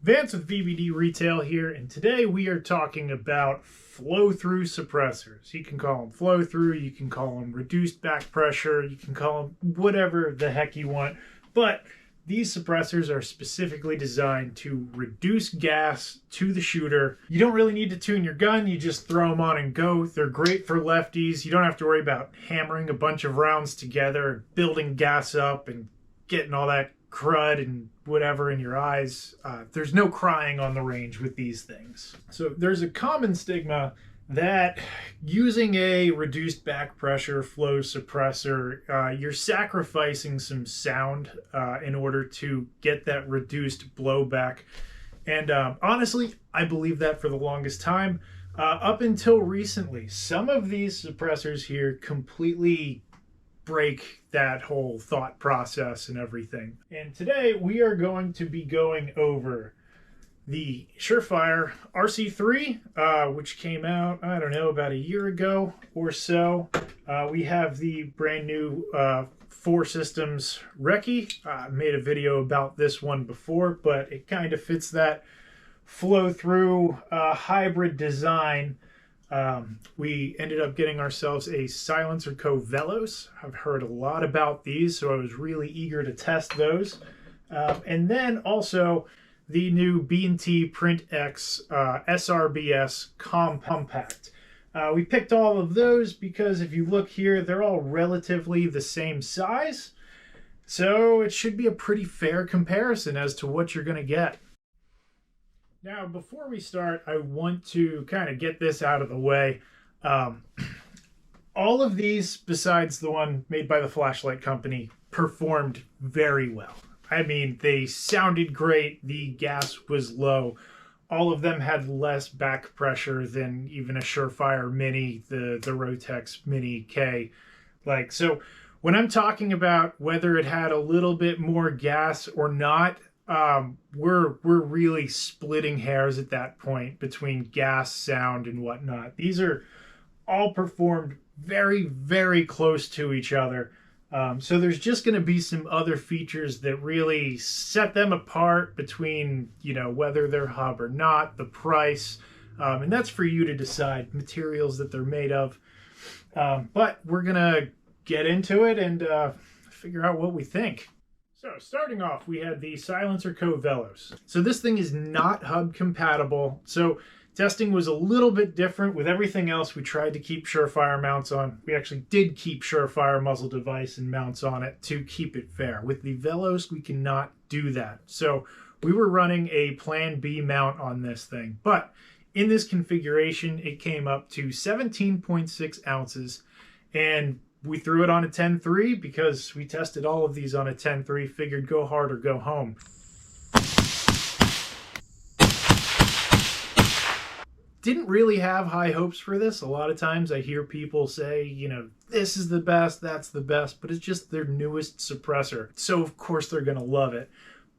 Vance with Vbd-Retail here, and today we are talking about flow-through suppressors. You can call them flow-through, you can call them reduced back pressure, you can call them whatever the heck you want, but these suppressors are specifically designed to reduce gas to the shooter. You don't really need to tune your gun, you just throw them on and go. They're great for lefties. You don't have to worry about hammering a bunch of rounds together, building gas up, and getting all that crud and whatever in your eyes. There's no crying on the range with these things. So there's a common stigma that using a reduced back pressure flow suppressor, you're sacrificing some sound in order to get that reduced blowback. And honestly, I believe that for the longest time, up until recently. Some of these suppressors here completely break that whole thought process and everything. And today we are going to be going over the Surefire Rc3, which came out, I don't know, about a year ago or so. We have the brand new for Systems Rekki. I made a video about this one before, but it kind of fits that flow-through hybrid design. We ended up getting ourselves a SilencerCo Velos. I've heard a lot about these, so I was really eager to test those. And then also the new B&T SRBS Compact. We picked all of those because if you look here, they're all relatively the same size. So it should be a pretty fair comparison as to what you're going to get. Now, before we start, I want to kind of get this out of the way. All of these, besides the one made by the flashlight company, performed very well. I mean, they sounded great. The gas was low. All of them had less back pressure than even a Surefire Mini, the Rotex Mini K. So when I'm talking about whether it had a little bit more gas or not, we're really splitting hairs at that point between gas, sound, and whatnot. These are all performed very, very close to each other. So there's just going to be some other features that really set them apart between, whether they're hub or not, the price, and that's for you to decide, materials that they're made of. But we're going to get into it and figure out what we think. So starting off, we had the SilencerCo Velos. So this thing is not hub compatible. So testing was a little bit different. With everything else, we tried to keep Surefire mounts on. We actually did keep Surefire muzzle device and mounts on it to keep it fair. With the Velos, we cannot do that. So we were running a Plan B mount on this thing. But in this configuration, it came up to 17.6 ounces. And we threw it on a 10.3 because we tested all of these on a 10.3, figured go hard or go home. Didn't really have high hopes for this. A lot of times I hear people say, this is the best, that's the best, but it's just their newest suppressor. So of course they're going to love it.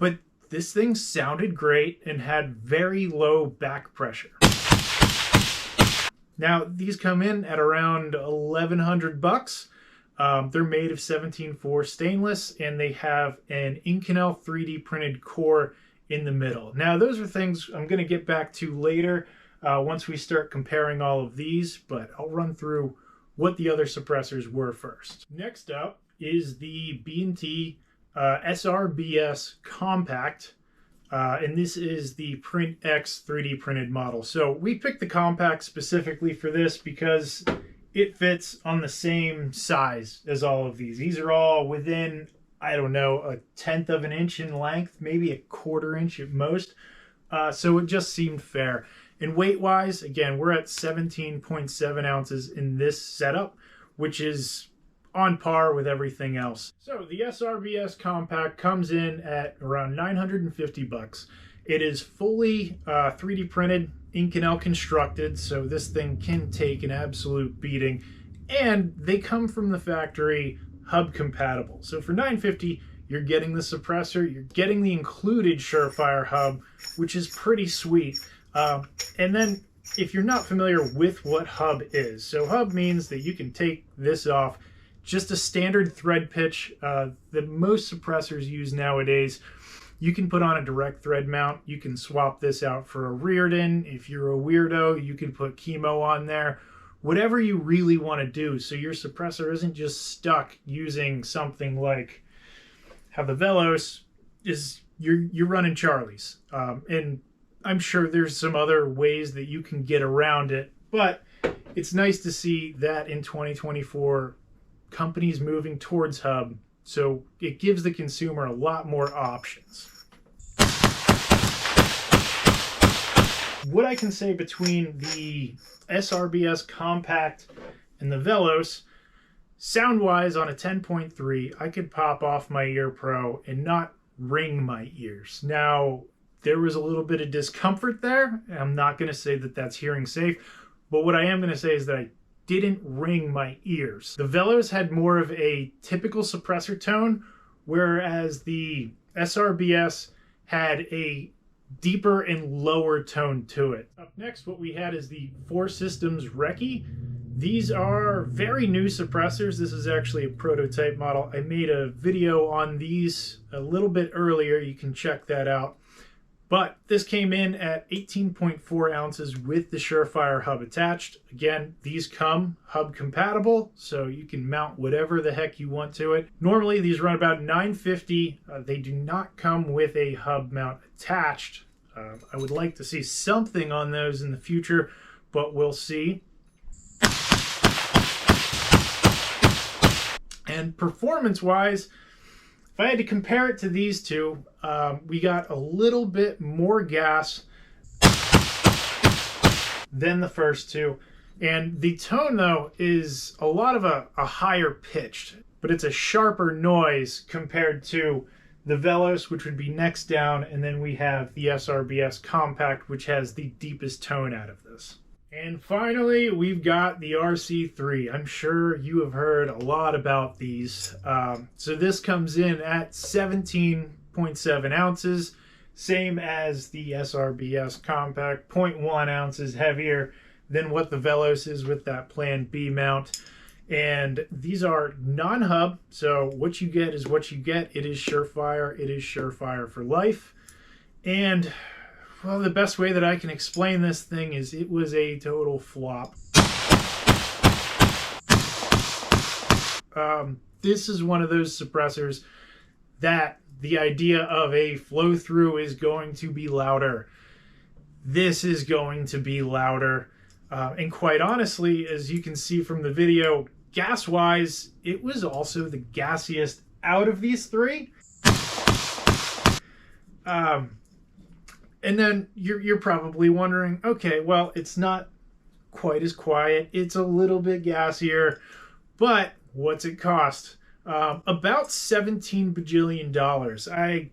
But this thing sounded great and had very low back pressure. Now, these come in at around $1,100. They're made of 17.4 stainless, and they have an Inconel 3D printed core in the middle. Now, those are things I'm going to get back to later once we start comparing all of these, but I'll run through what the other suppressors were first. Next up is the B&T SRBS Compact. And this is the Print X 3D printed model. So we picked the Compact specifically for this because it fits on the same size as all of these. These are all within, I don't know, 1/10 of an inch in length, maybe 1/4 inch at most. So it just seemed fair. And weight-wise, again, we're at 17.7 ounces in this setup, which is on par with everything else. So the SRBS Compact comes in at around $950. It is fully 3D printed, Inconel constructed, so this thing can take an absolute beating. And they come from the factory hub compatible. So for $950, you're getting the suppressor, you're getting the included Surefire hub, which is pretty sweet. And then if you're not familiar with what hub is, so hub means that you can take this off. Just a standard thread pitch that most suppressors use nowadays. You can put on a direct thread mount. You can swap this out for a Reardon. If you're a weirdo, you can put chemo on there. Whatever you really want to do, so your suppressor isn't just stuck using something like how the Velos is, you're running Charlie's. And I'm sure there's some other ways that you can get around it, but it's nice to see that in 2024, companies moving towards hub, so it gives the consumer a lot more options. What I can say between the SRBS Compact and the Velos, sound-wise on a 10.3, I could pop off my Ear Pro and not ring my ears. Now, there was a little bit of discomfort there. I'm not going to say that that's hearing safe, but what I am going to say is that I didn't ring my ears. The Velos had more of a typical suppressor tone, whereas the SRBS had a deeper and lower tone to it. Up next, what we had is the 4 Systems Rekki. These are very new suppressors. This is actually a prototype model. I made a video on these a little bit earlier. You can check that out. But this came in at 18.4 ounces with the Surefire hub attached. Again, these come hub compatible, so you can mount whatever the heck you want to it. Normally, these run about $950. They do not come with a hub mount attached. I would like to see something on those in the future, but we'll see. And performance-wise, if I had to compare it to these two, we got a little bit more gas than the first two. And the tone, though, is a lot of a higher pitched, but it's a sharper noise compared to the Velos, which would be next down, and then we have the SRBS Compact, which has the deepest tone out of this. And finally, we've got the RC3. I'm sure you have heard a lot about these. So this comes in at 17.7 ounces, same as the SRBS Compact, 0.1 ounces heavier than what the Velos is with that Plan B mount. And these are non-hub, so what you get is what you get. It is Surefire. It is Surefire for life. And well, the best way that I can explain this thing is it was a total flop. This is one of those suppressors that the idea of a flow-through is going to be louder. This is going to be louder. And quite honestly, as you can see from the video, gas-wise, it was also the gassiest out of these three. And then you're probably wondering, okay, well, it's not quite as quiet. It's a little bit gassier, but what's it cost? About $17 bajillion.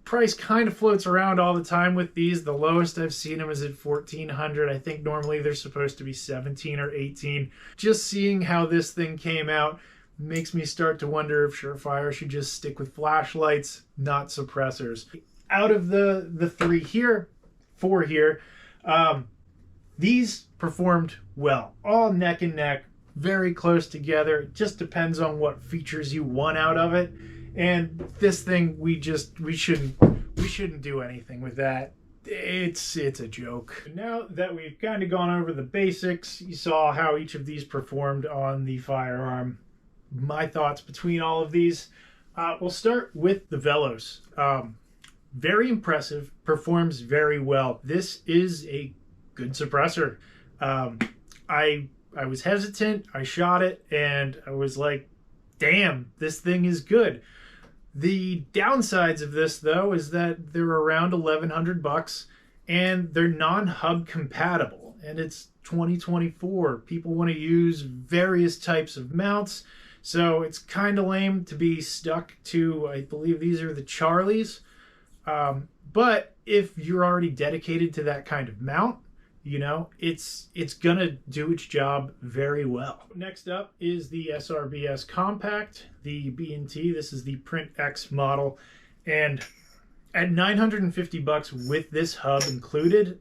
Price kind of floats around all the time with these. The lowest I've seen them is at $1,400. I think normally they're supposed to be 17 or 18. Just seeing how this thing came out makes me start to wonder if Surefire should just stick with flashlights, not suppressors. Out of the four here, these performed well. All neck and neck, very close together. It just depends on what features you want out of it. And this thing, we shouldn't do anything with that. It's a joke. Now that we've kind of gone over the basics, you saw how each of these performed on the firearm. My thoughts between all of these. We'll start with the Velos. Very impressive, performs very well. This is a good suppressor. I was hesitant, I shot it, and I was like, damn, this thing is good. The downsides of this, though, is that they're around $1,100 and they're non-hub compatible. And it's 2024. People want to use various types of mounts, so it's kind of lame to be stuck to, I believe these are the Charlies. But if you're already dedicated to that kind of mount, you know, it's gonna do its job very well. Next up is the SRBS Compact, the B&T. This is the Print X model, and at $950 with this hub included,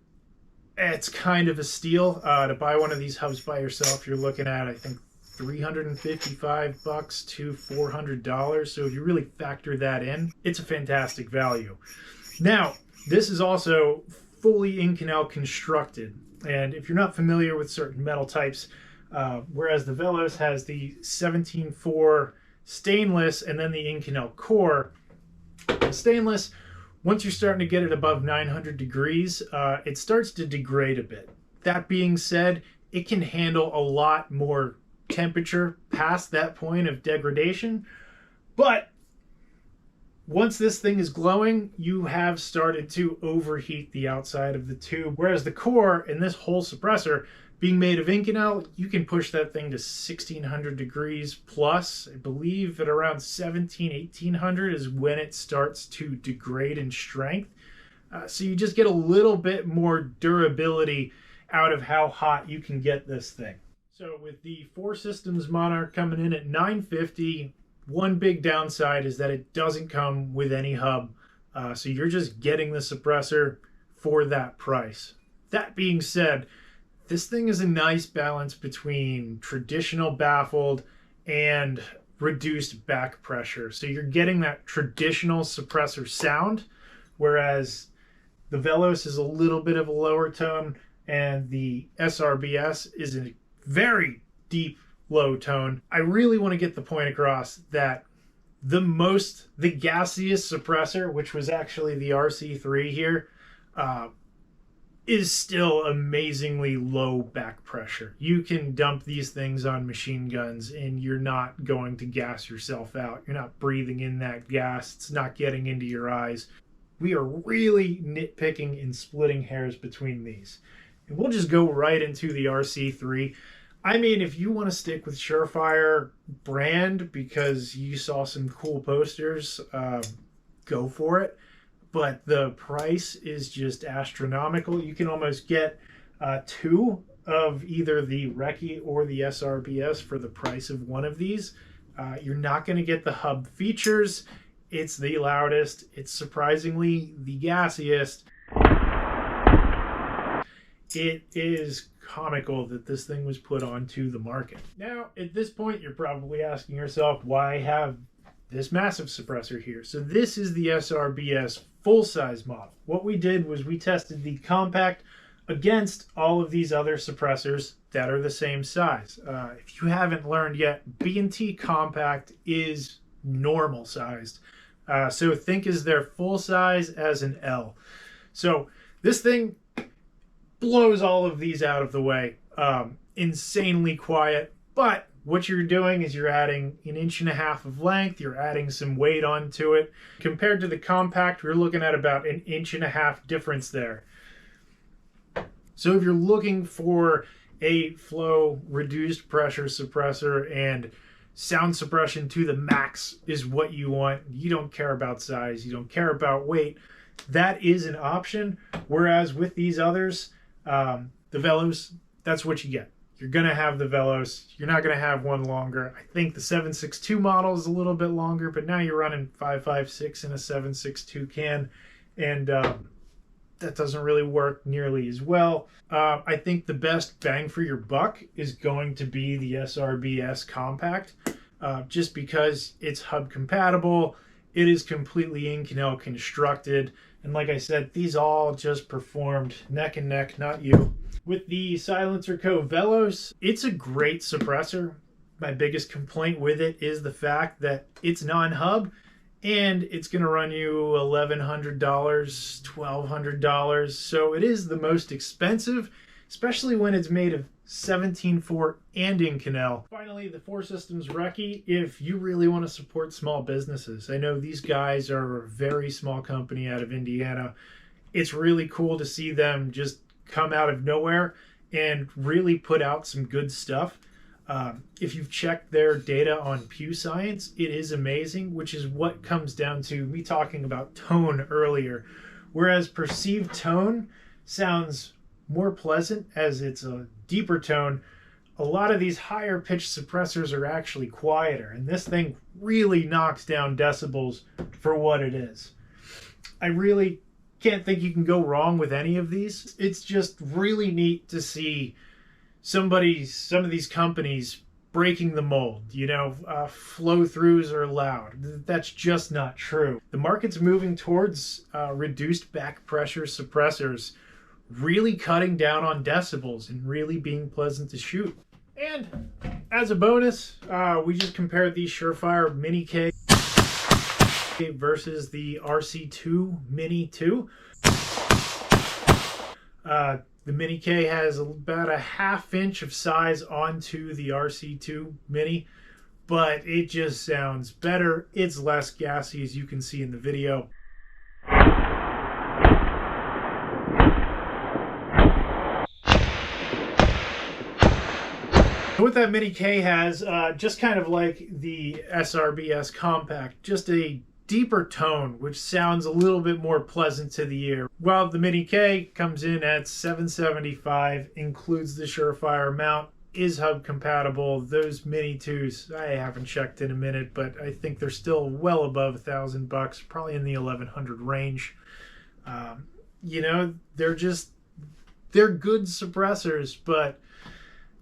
it's kind of a steal. To buy one of these hubs by yourself, you're looking at, I think, $355 to $400. So if you really factor that in, it's a fantastic value. Now, this is also fully Inconel constructed. And if you're not familiar with certain metal types, whereas the Velos has the 17.4 stainless and then the Inconel core, stainless, once you're starting to get it above 900 degrees, it starts to degrade a bit. That being said, it can handle a lot more temperature past that point of degradation. But once this thing is glowing, you have started to overheat the outside of the tube. Whereas the core and this whole suppressor, being made of Inconel, you can push that thing to 1600 degrees plus. I believe at around 1800 is when it starts to degrade in strength. So you just get a little bit more durability out of how hot you can get this thing. So with the 4 Systems Monarch coming in at $950, one big downside is that it doesn't come with any hub. So you're just getting the suppressor for that price. That being said, this thing is a nice balance between traditional baffled and reduced back pressure. So you're getting that traditional suppressor sound, whereas the Velos is a little bit of a lower tone and the SRBS is a very deep low tone. I really want to get the point across that the gassiest suppressor, which was actually the RC3 here, is still amazingly low back pressure. You can dump these things on machine guns and you're not going to gas yourself out. You're not breathing in that gas. It's not getting into your eyes. We are really nitpicking and splitting hairs between these. And we'll just go right into the RC3. I mean, if you want to stick with Surefire brand because you saw some cool posters, go for it. But the price is just astronomical. You can almost get 2 of either the Rekki or the SRBS for the price of one of these. You're not going to get the hub features. It's the loudest. It's surprisingly the gassiest. It is comical that this thing was put onto the market. Now, at this point, you're probably asking yourself, why have this massive suppressor here? So this is the SRBS full-size model. What we did was we tested the Compact against all of these other suppressors that are the same size. If you haven't learned yet, B&T Compact is normal sized. So think as their full size as an L. So this thing blows all of these out of the way. Insanely quiet, but what you're doing is you're adding 1.5 inches of length, you're adding some weight onto it. Compared to the Compact, we're looking at about 1.5 inches difference there. So if you're looking for a flow reduced pressure suppressor and sound suppression to the max is what you want, you don't care about size, you don't care about weight, that is an option. Whereas with these others, the Velos, that's what you get. You're going to have the Velos. You're not going to have one longer. I think the 7.62 model is a little bit longer, but now you're running 5.56 in a 7.62 can, and that doesn't really work nearly as well. I think the best bang for your buck is going to be the SRBS Compact, just because it's hub compatible. It is completely Inconel constructed. And like I said, these all just performed neck and neck, not you. With the SilencerCo Velos, it's a great suppressor. My biggest complaint with it is the fact that it's non-hub and it's going to run you $1,100, $1,200. So it is the most expensive, especially when it's made of 17.4 and Inconel. Finally, the 4 Systems Rekki, if you really want to support small businesses. I know these guys are a very small company out of Indiana. It's really cool to see them just come out of nowhere and really put out some good stuff. If you've checked their data on Pew Science, it is amazing, which is what comes down to me talking about tone earlier. Whereas perceived tone sounds more pleasant as it's a deeper tone, a lot of these higher pitched suppressors are actually quieter, and this thing really knocks down decibels for what it is. I really can't think you can go wrong with any of these. It's just really neat to see some of these companies breaking the mold. You know, flow-throughs are allowed. That's just not true. The market's moving towards reduced back pressure suppressors, really cutting down on decibels and really being pleasant to shoot. And as a bonus, we just compared the Surefire Mini K versus the RC2 Mini 2. The Mini K has about a 1/2 inch of size onto the RC2 Mini, but it just sounds better. It's less gassy, as you can see in the video. What that Mini K has, just kind of like the SRBS Compact, just a deeper tone, which sounds a little bit more pleasant to the ear. While the Mini K comes in at $775, includes the Surefire mount, is hub compatible. Those Mini 2s, I haven't checked in a minute, but I think they're still well above $1,000, probably in the 1,100 range. You know, they're good suppressors, but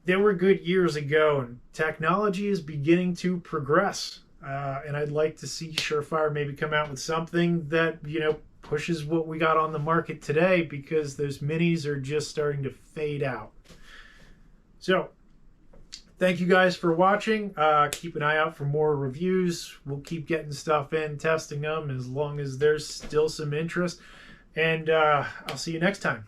they were good years ago, and technology is beginning to progress. And I'd like to see Surefire maybe come out with something that, you know, pushes what we got on the market today, because those minis are just starting to fade out. So, thank you guys for watching. Keep an eye out for more reviews. We'll keep getting stuff in, testing them, as long as there's still some interest. And I'll see you next time.